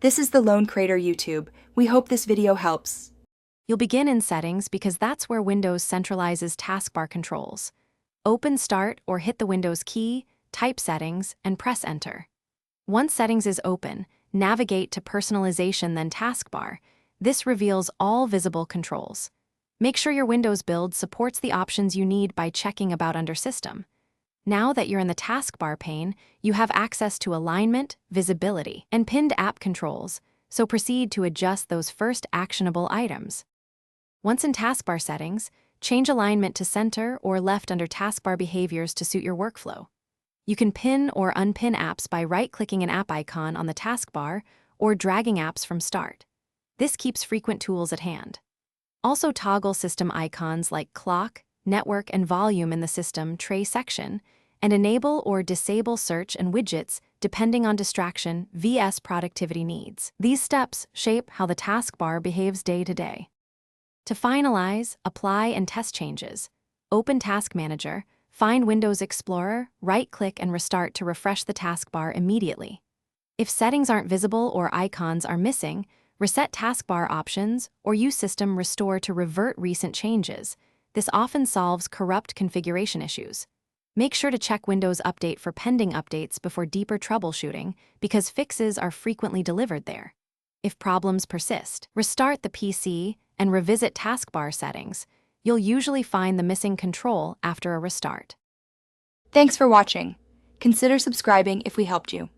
This is the Lone Creator YouTube. We hope this video helps. You'll begin in Settings because that's where Windows centralizes taskbar controls. Open Start or hit the Windows key, type Settings, and press Enter. Once Settings is open, navigate to Personalization then Taskbar. This reveals all visible controls. Make sure your Windows build supports the options you need by checking About under System. Now that you're in the Taskbar pane, you have access to alignment, visibility, and pinned app controls, so proceed to adjust those first actionable items. Once in Taskbar settings, change alignment to center or left under Taskbar behaviors to suit your workflow. You can pin or unpin apps by right-clicking an app icon on the taskbar or dragging apps from Start. This keeps frequent tools at hand. Also toggle system icons like clock, network, and volume in the system tray section, and enable or disable search and widgets depending on distraction vs productivity needs. These steps shape how the taskbar behaves day to day. To finalize, apply, and test changes, open Task Manager, find Windows Explorer, right-click and restart to refresh the taskbar immediately. If settings aren't visible or icons are missing, reset taskbar options or use System Restore to revert recent changes. This often solves corrupt configuration issues. Make sure to check Windows Update for pending updates before deeper troubleshooting because fixes are frequently delivered there. If problems persist, restart the PC and revisit taskbar settings. You'll usually find the missing control after a restart. Thanks for watching. Consider subscribing if we helped you.